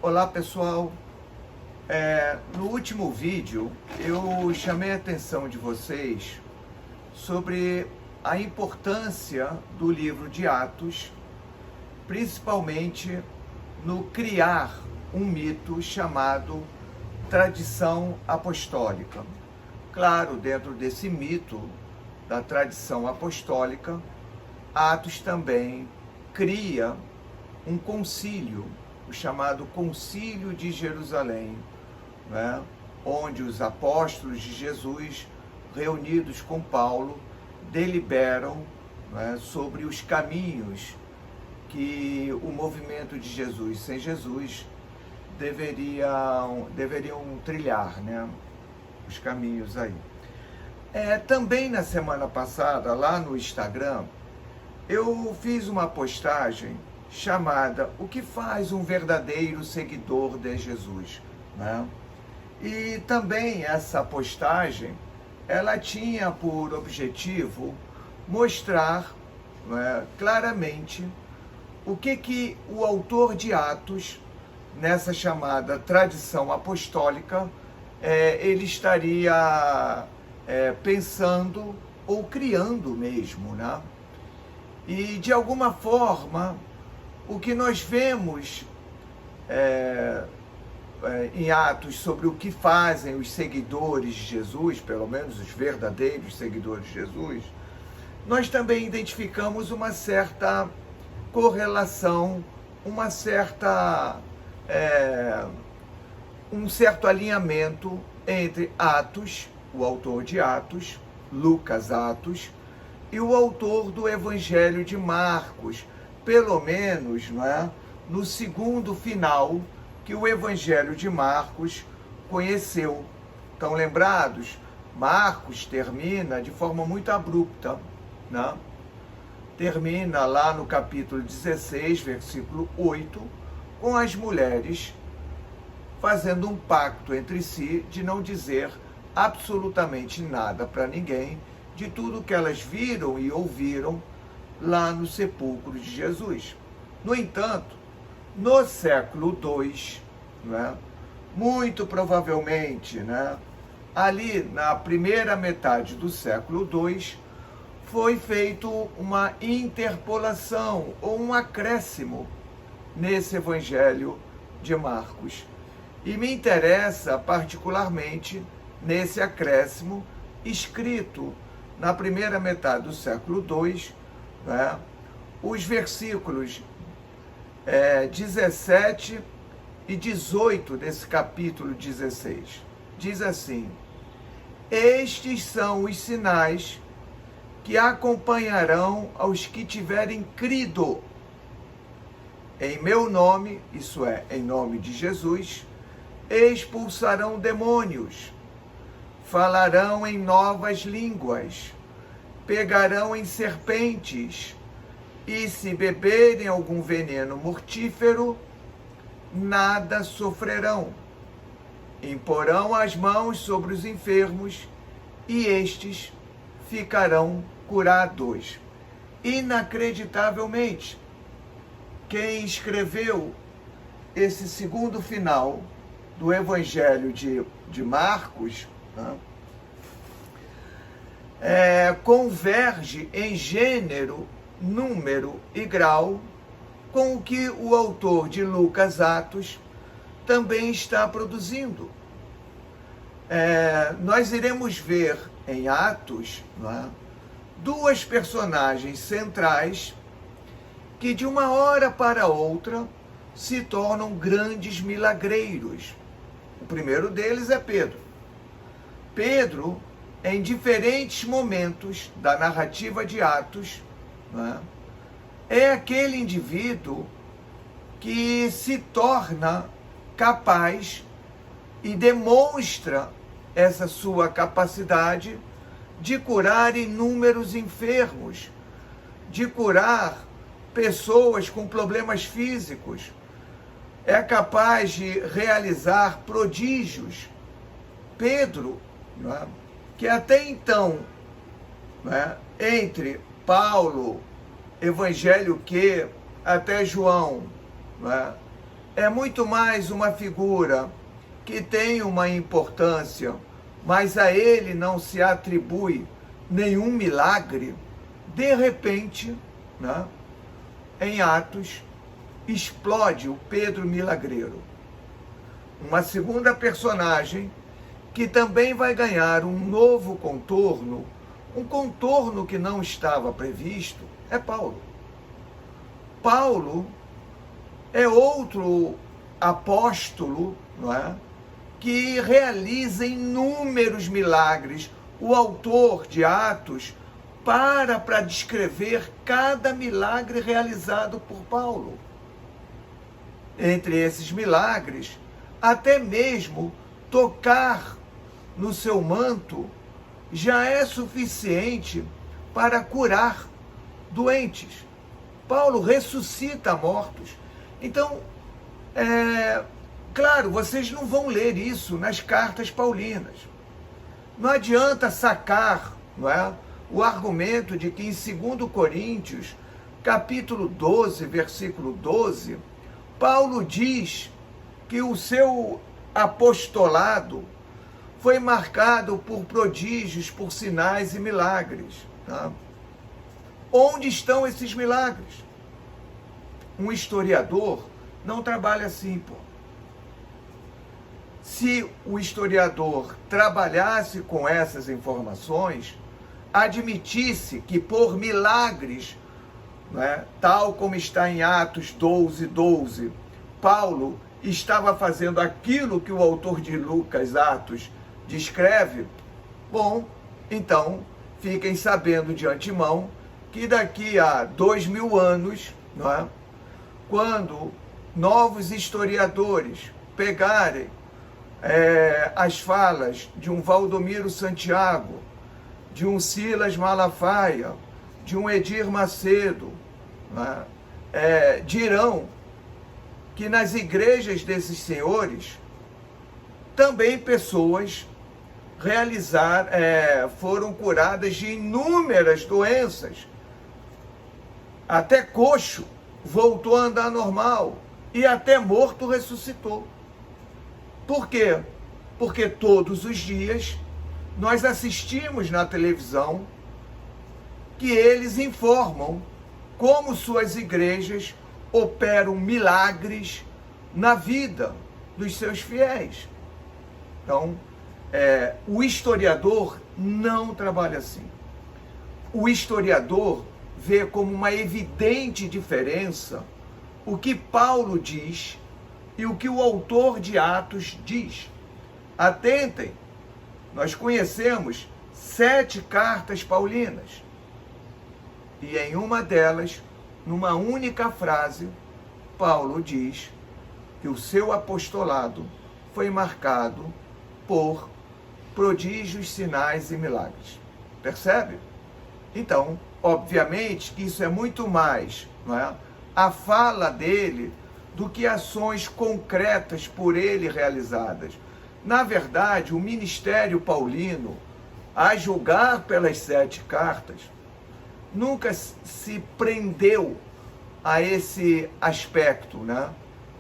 Olá pessoal, no último vídeo eu chamei a atenção de vocês sobre a importância do livro de Atos, principalmente no criar um mito chamado tradição apostólica. Claro, dentro desse mito da tradição apostólica, Atos também cria um concílio, o chamado Concílio de Jerusalém, né? Onde os apóstolos de Jesus, reunidos com Paulo, deliberam, né, sobre os caminhos que o movimento de Jesus, sem Jesus, deveriam trilhar, né? Os caminhos aí. Também na semana passada, lá no Instagram, eu fiz uma postagem chamada O que faz um verdadeiro seguidor de Jesus, né? E também essa postagem, ela tinha por objetivo mostrar, né, claramente o que o autor de Atos, nessa chamada tradição apostólica, ele estaria pensando ou criando mesmo, né? E de alguma forma, o que nós vemos em Atos sobre o que fazem os seguidores de Jesus, pelo menos os verdadeiros seguidores de Jesus, nós também identificamos uma certa correlação, um certo alinhamento entre Atos, o autor de Atos, Lucas Atos, e o autor do Evangelho de Marcos, pelo menos, não é, no segundo final que o Evangelho de Marcos conheceu. Estão lembrados? Marcos termina de forma muito abrupta, né? Termina lá no capítulo 16, versículo 8, com as mulheres fazendo um pacto entre si de não dizer absolutamente nada para ninguém de tudo que elas viram e ouviram lá no sepulcro de Jesus. No entanto, no século II, né, muito provavelmente, né, ali na primeira metade do século II, foi feito uma interpolação ou um acréscimo nesse Evangelho de Marcos. E me interessa particularmente nesse acréscimo escrito na primeira metade do século II, né, os versículos 17 e 18 desse capítulo 16. Diz assim: estes são os sinais que acompanharão aos que tiverem crido. Em meu nome, isso é, em nome de Jesus, expulsarão demônios, falarão em novas línguas, pegarão em serpentes, e se beberem algum veneno mortífero, nada sofrerão. Imporão as mãos sobre os enfermos, e estes ficarão curados. Inacreditavelmente, quem escreveu esse segundo final do Evangelho de Marcos, né, converge em gênero, número e grau com o que o autor de Lucas Atos também está produzindo. Nós iremos ver em Atos, né, duas personagens centrais que de uma hora para outra se tornam grandes milagreiros. O primeiro deles é Pedro. Pedro, em diferentes momentos da narrativa de Atos, né, é aquele indivíduo que se torna capaz e demonstra essa sua capacidade de curar inúmeros enfermos, de curar pessoas com problemas físicos, é capaz de realizar prodígios. Pedro, né, que até então, né, entre Paulo, Evangelho que até João, né, é muito mais uma figura que tem uma importância, mas a ele não se atribui nenhum milagre, de repente, né, em Atos, explode o Pedro Milagreiro. Uma segunda personagem que também vai ganhar um novo contorno, um contorno que não estava previsto, é Paulo. Paulo é outro apóstolo, não é, que realiza inúmeros milagres. O autor de Atos para descrever cada milagre realizado por Paulo. Entre esses milagres, até mesmo tocar no seu manto já é suficiente para curar doentes. Paulo ressuscita mortos. Então, claro, vocês não vão ler isso nas cartas paulinas. Não adianta sacar, não é, o argumento de que em 2 Coríntios, capítulo 12, versículo 12, Paulo diz que o seu apostolado foi marcado por prodígios, por sinais e milagres. Tá? Onde estão esses milagres? Um historiador não trabalha assim, pô. Se o historiador trabalhasse com essas informações, admitisse que por milagres, né, tal como está em Atos 12, 12, Paulo estava fazendo aquilo que o autor de Lucas, Atos, descreve, bom, então fiquem sabendo de antemão que daqui a 2000 anos, não é, quando novos historiadores pegarem as falas de um Valdomiro Santiago, de um Silas Malafaia, de um Edir Macedo, né, dirão que nas igrejas desses senhores também pessoas foram curadas de inúmeras doenças. Até coxo voltou a andar normal e até morto ressuscitou. Por quê? Porque todos os dias nós assistimos na televisão que eles informam como suas igrejas operam milagres na vida dos seus fiéis. Então, o historiador não trabalha assim. O historiador vê como uma evidente diferença o que Paulo diz e o que o autor de Atos diz. Atentem, nós conhecemos 7 cartas paulinas. E em uma delas, numa única frase, Paulo diz que o seu apostolado foi marcado por prodígios, sinais e milagres. Percebe? Então, obviamente que isso é muito mais, não é, a fala dele do que ações concretas por ele realizadas. Na verdade, o ministério paulino, a julgar pelas 7 cartas, nunca se prendeu a esse aspecto, né,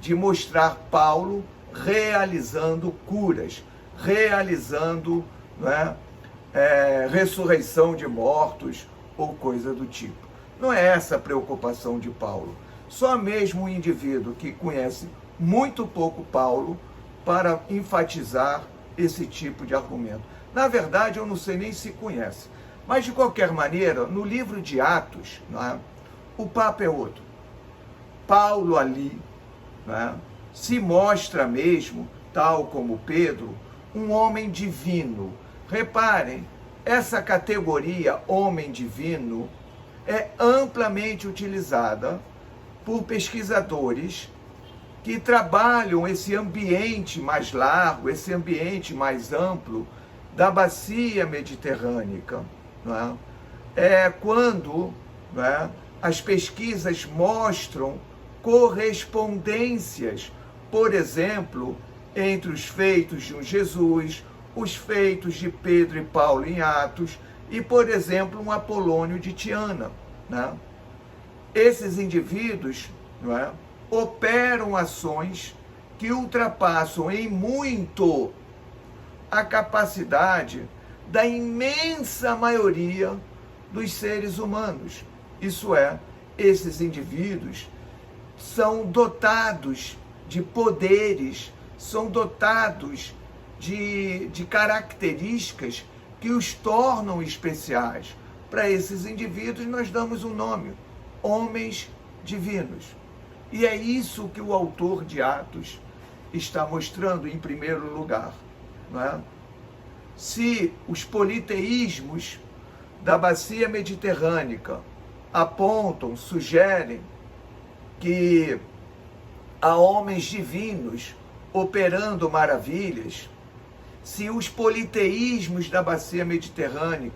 de mostrar Paulo realizando curas, realizando, né, ressurreição de mortos ou coisa do tipo. Não é essa a preocupação de Paulo. Só mesmo um indivíduo que conhece muito pouco Paulo para enfatizar esse tipo de argumento. Na verdade, eu não sei nem se conhece. Mas, de qualquer maneira, no livro de Atos, né, o papo é outro. Paulo ali, né, se mostra mesmo, tal como Pedro, um homem divino. Reparem, essa categoria homem divino é amplamente utilizada por pesquisadores que trabalham esse ambiente mais largo, esse ambiente mais amplo da bacia mediterrânea. Não é? Quando, não é, as pesquisas mostram correspondências, por exemplo, entre os feitos de um Jesus, os feitos de Pedro e Paulo em Atos e, por exemplo, um Apolônio de Tiana. Né? Esses indivíduos, não é, operam ações que ultrapassam em muito a capacidade da imensa maioria dos seres humanos. Isso é, esses indivíduos são dotados de poderes, são dotados de características que os tornam especiais. Para esses indivíduos nós damos um nome: homens divinos. E é isso que o autor de Atos está mostrando em primeiro lugar, não é? Se os politeísmos da bacia mediterrânea apontam, sugerem que há homens divinos operando maravilhas, se os politeísmos da bacia mediterrânea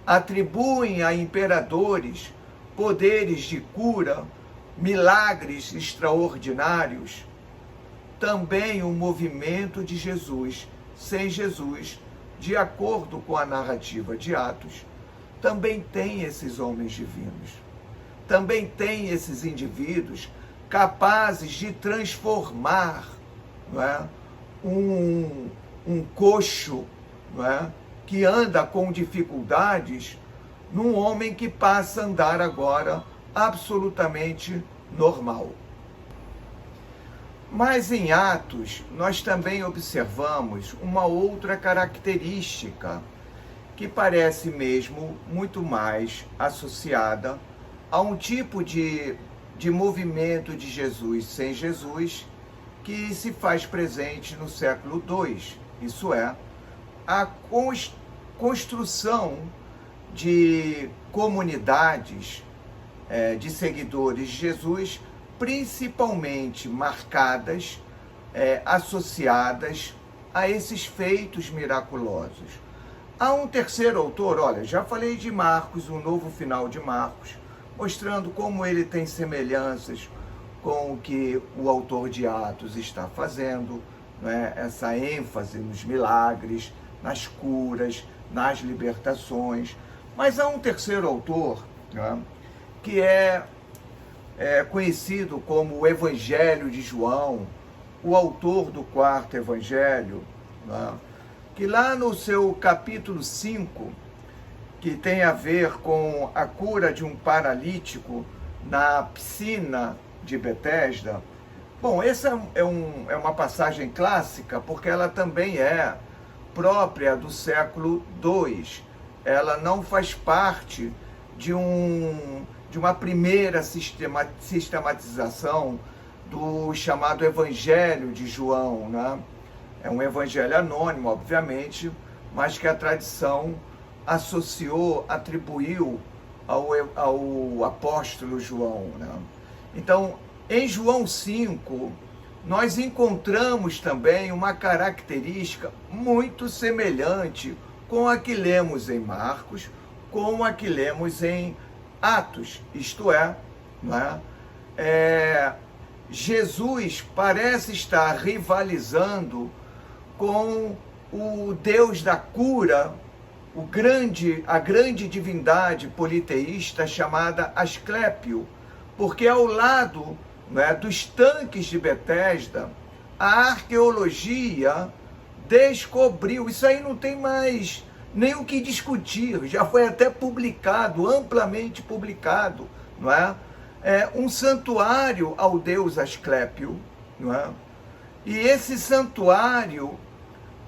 atribuem a imperadores poderes de cura, milagres extraordinários, também o movimento de Jesus, sem Jesus, de acordo com a narrativa de Atos, também tem esses homens divinos, também tem esses indivíduos capazes de transformar, não é, um coxo, não é, que anda com dificuldades, num homem que passa a andar agora absolutamente normal. Mas em Atos, nós também observamos uma outra característica que parece mesmo muito mais associada a um tipo de movimento de Jesus sem Jesus que se faz presente no século II. Isso é, a construção de comunidades de seguidores de Jesus, principalmente marcadas, associadas a esses feitos miraculosos. Há um terceiro autor, olha, já falei de Marcos, o novo final de Marcos, mostrando como ele tem semelhanças com o que o autor de Atos está fazendo, né? Essa ênfase nos milagres, nas curas, nas libertações. Mas há um terceiro autor, né, que é conhecido como o Evangelho de João, o autor do quarto evangelho, né, que lá no seu capítulo 5, que tem a ver com a cura de um paralítico na piscina de Betesda. Bom, essa é uma passagem clássica, porque ela também é própria do século II. Ela não faz parte de uma primeira sistematização do chamado Evangelho de João, né? É um evangelho anônimo, obviamente, mas que a tradição associou, atribuiu ao apóstolo João, né? Então, em João 5, nós encontramos também uma característica muito semelhante com a que lemos em Marcos, com a que lemos em Atos, isto é, não é? Jesus parece estar rivalizando com o Deus da cura, a grande divindade politeísta chamada Asclépio, porque ao lado, né, dos tanques de Betesda, a arqueologia descobriu, isso aí não tem mais nem o que discutir, já foi até publicado, amplamente publicado, não é? Um santuário ao deus Asclépio, não é? E esse santuário,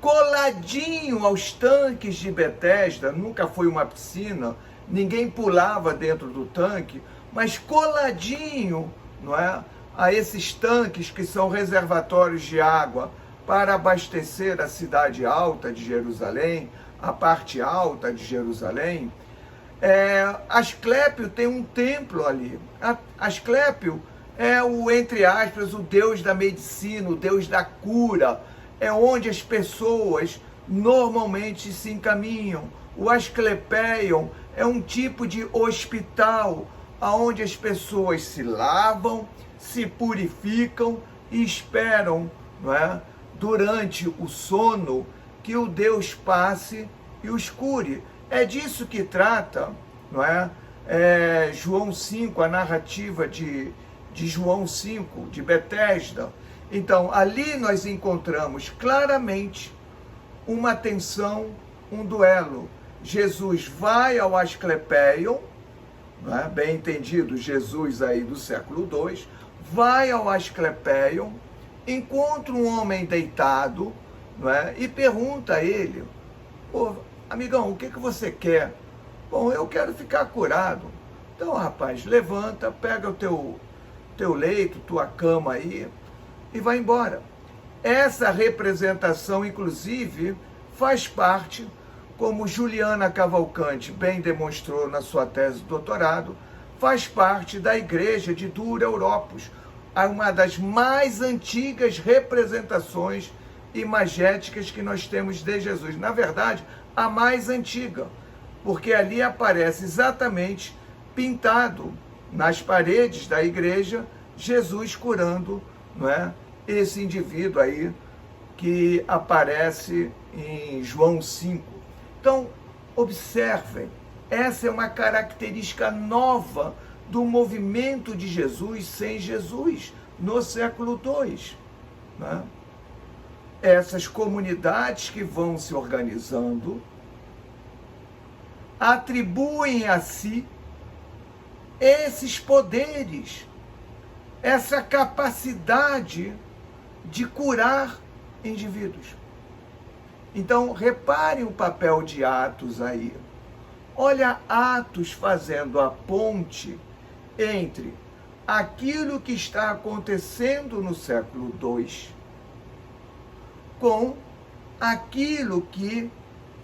coladinho aos tanques de Betesda, nunca foi uma piscina, ninguém pulava dentro do tanque, mas coladinho, não é, a esses tanques que são reservatórios de água para abastecer a cidade alta de Jerusalém, a parte alta de Jerusalém, Asclépio tem um templo ali. Asclépio é entre aspas, o deus da medicina, o deus da cura, é onde as pessoas normalmente se encaminham. O Asclepeion é um tipo de hospital, onde as pessoas se lavam, se purificam e esperam, não é, durante o sono, que o Deus passe e os cure. É disso que trata, não é? João 5, a narrativa de de João 5, de Betesda. Então, ali nós encontramos claramente uma tensão, um duelo. Jesus vai ao Asclepeion, né? Bem entendido, Jesus aí do século II, vai ao Asclepeion, encontra um homem deitado, né? E pergunta a ele: "Pô, amigão, o que você quer?" "Bom, eu quero ficar curado." "Então, rapaz, levanta, pega o teu leito, tua cama aí e vai embora." Essa representação, inclusive, faz parte, como Juliana Cavalcante bem demonstrou na sua tese de doutorado, faz parte da igreja de Dura Europos, uma das mais antigas representações imagéticas que nós temos de Jesus. Na verdade, a mais antiga, porque ali aparece exatamente pintado nas paredes da igreja Jesus curando, não é, esse indivíduo aí que aparece em João 5. Então, observem, essa é uma característica nova do movimento de Jesus sem Jesus no século II. Né? Essas comunidades que vão se organizando atribuem a si esses poderes, essa capacidade de curar indivíduos. Então, reparem o papel de Atos aí. Olha Atos fazendo a ponte entre aquilo que está acontecendo no século II com aquilo que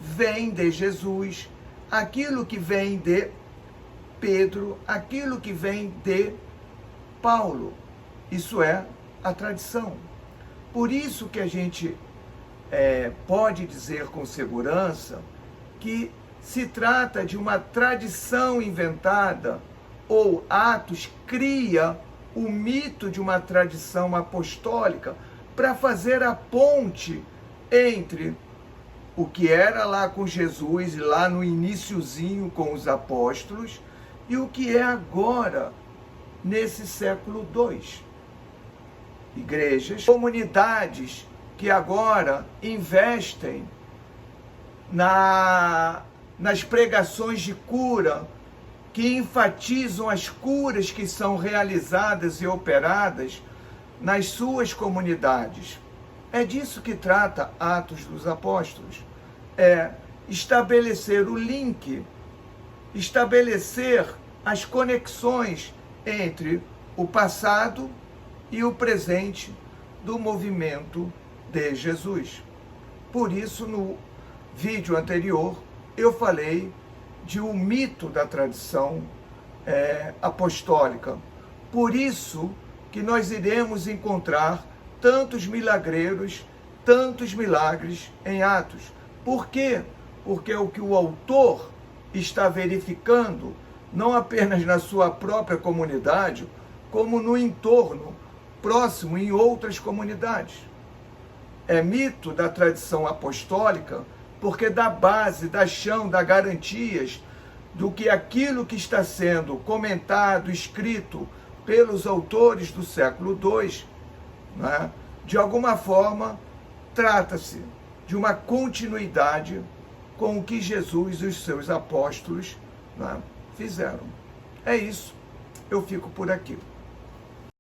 vem de Jesus, aquilo que vem de Pedro, aquilo que vem de Paulo. Isso é a tradição. Por isso que a gente pode dizer com segurança que se trata de uma tradição inventada, ou Atos cria o mito de uma tradição apostólica para fazer a ponte entre o que era lá com Jesus, lá no iniciozinho com os apóstolos, e o que é agora, nesse século II. Igrejas, comunidades que agora investem nas pregações de cura, que enfatizam as curas que são realizadas e operadas nas suas comunidades. É disso que trata Atos dos Apóstolos. É estabelecer o link, estabelecer as conexões entre o passado e o presente do movimento de Jesus. Por isso, no vídeo anterior, eu falei de um mito da tradição apostólica. Por isso que nós iremos encontrar tantos milagreiros, tantos milagres em Atos. Por quê? Porque o que o autor está verificando, não apenas na sua própria comunidade, como no entorno próximo em outras comunidades. É mito da tradição apostólica porque dá base, dá chão, dá garantias do que aquilo que está sendo comentado, escrito pelos autores do século II, né, de alguma forma, trata-se de uma continuidade com o que Jesus e os seus apóstolos, né, fizeram. É isso. Eu fico por aqui.